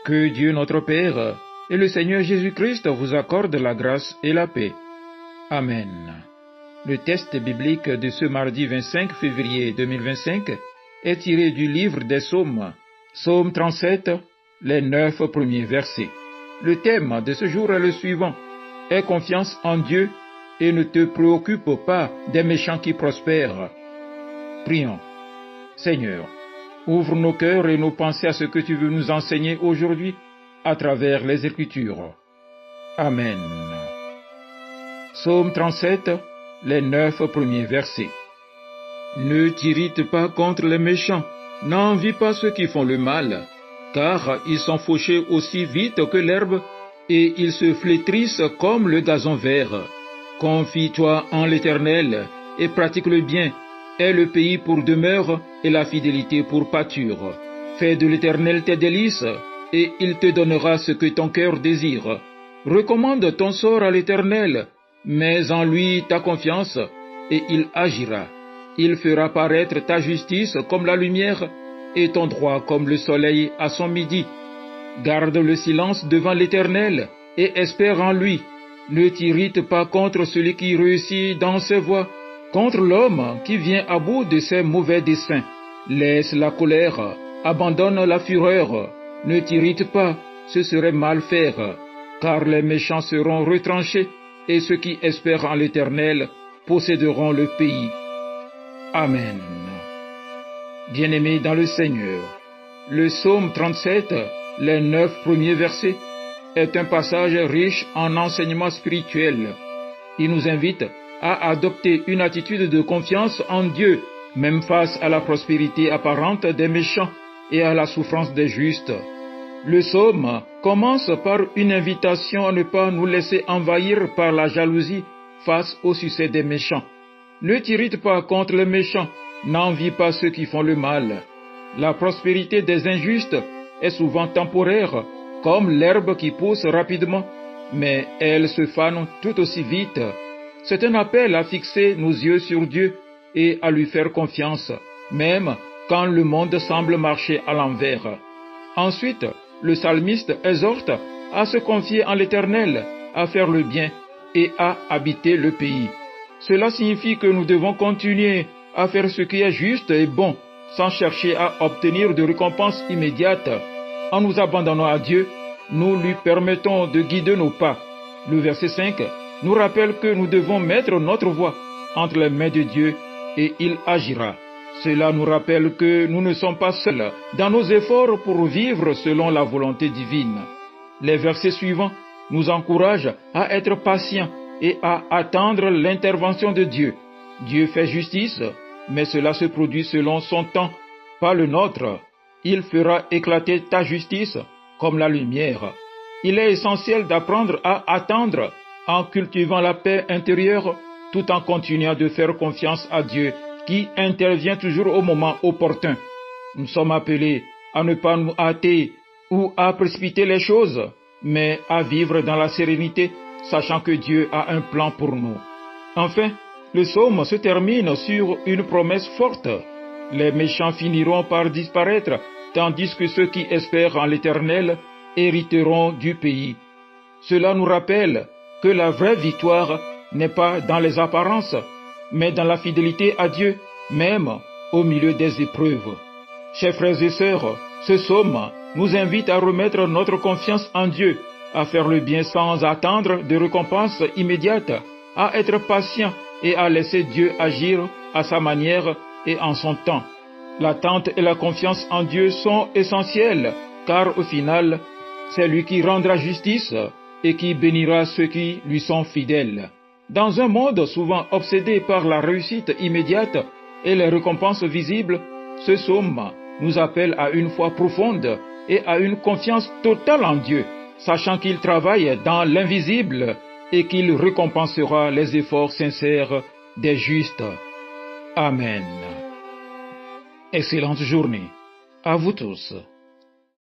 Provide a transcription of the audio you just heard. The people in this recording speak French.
Que Dieu notre Père et le Seigneur Jésus-Christ vous accordent la grâce et la paix. Amen. Le texte biblique de ce mardi 25 février 2025 est tiré du livre des Psaumes, Psaume 37, les 9 premiers versets. Le thème de ce jour est le suivant: aie confiance en Dieu et ne te préoccupe pas des méchants qui prospèrent. Prions. Seigneur, ouvre nos cœurs et nos pensées à ce que tu veux nous enseigner aujourd'hui à travers les Écritures. Amen. Psaume 37, les 9 premiers versets. Ne t'irrite pas contre les méchants, n'envie pas ceux qui font le mal, car ils sont fauchés aussi vite que l'herbe, et ils se flétrissent comme le gazon vert. Confie-toi en l'Éternel, et pratique le bien. Aie le pays pour demeure, et la fidélité pour pâture. Fais de l'Éternel tes délices, et il te donnera ce que ton cœur désire. Recommande ton sort à l'Éternel, mets en lui ta confiance, et il agira. Il fera paraître ta justice comme la lumière, et ton droit comme le soleil à son midi. Garde le silence devant l'Éternel, et espère en lui. Ne t'irrite pas contre celui qui réussit dans ses voies, contre l'homme qui vient à bout de ses mauvais desseins. Laisse la colère, abandonne la fureur. Ne t'irrite pas, ce serait mal faire, car les méchants seront retranchés, et ceux qui espèrent en l'Éternel posséderont le pays. Amen. Bien-aimés dans le Seigneur, le psaume 37, les 9 premiers versets, est un passage riche en enseignements spirituels. Il nous invite à adopter une attitude de confiance en Dieu, même face à la prospérité apparente des méchants et à la souffrance des justes. Le psaume commence par une invitation à ne pas nous laisser envahir par la jalousie face au succès des méchants. Ne t'irrite pas contre les méchants, n'envie pas ceux qui font le mal. La prospérité des injustes est souvent temporaire, comme l'herbe qui pousse rapidement, mais elle se fane tout aussi vite. C'est un appel à fixer nos yeux sur Dieu et à lui faire confiance, même quand le monde semble marcher à l'envers. Ensuite, le psalmiste exhorte à se confier en l'Éternel, à faire le bien et à habiter le pays. Cela signifie que nous devons continuer à faire ce qui est juste et bon, sans chercher à obtenir de récompenses immédiates. En nous abandonnant à Dieu, nous lui permettons de guider nos pas. Le verset 5 nous rappelle que nous devons mettre notre voie entre les mains de Dieu et il agira. Cela nous rappelle que nous ne sommes pas seuls dans nos efforts pour vivre selon la volonté divine. Les versets suivants nous encouragent à être patients et à attendre l'intervention de Dieu. Dieu fait justice, mais cela se produit selon son temps, pas le nôtre. Il fera éclater ta justice comme la lumière. Il est essentiel d'apprendre à attendre en cultivant la paix intérieure tout en continuant de faire confiance à Dieu qui intervient toujours au moment opportun. Nous sommes appelés à ne pas nous hâter ou à précipiter les choses, mais à vivre dans la sérénité, sachant que Dieu a un plan pour nous. Enfin, le psaume se termine sur une promesse forte. Les méchants finiront par disparaître, tandis que ceux qui espèrent en l'Éternel hériteront du pays. Cela nous rappelle que la vraie victoire n'est pas dans les apparences, mais dans la fidélité à Dieu, même au milieu des épreuves. Chers frères et sœurs, ce psaume nous invite à remettre notre confiance en Dieu, à faire le bien sans attendre de récompenses immédiates, à être patient et à laisser Dieu agir à sa manière et en son temps. L'attente et la confiance en Dieu sont essentielles, car au final, c'est lui qui rendra justice et qui bénira ceux qui lui sont fidèles. Dans un monde souvent obsédé par la réussite immédiate et les récompenses visibles, ce psaume nous appelle à une foi profonde et à une confiance totale en Dieu, sachant qu'il travaille dans l'invisible et qu'il récompensera les efforts sincères des justes. Amen. Excellente journée à vous tous.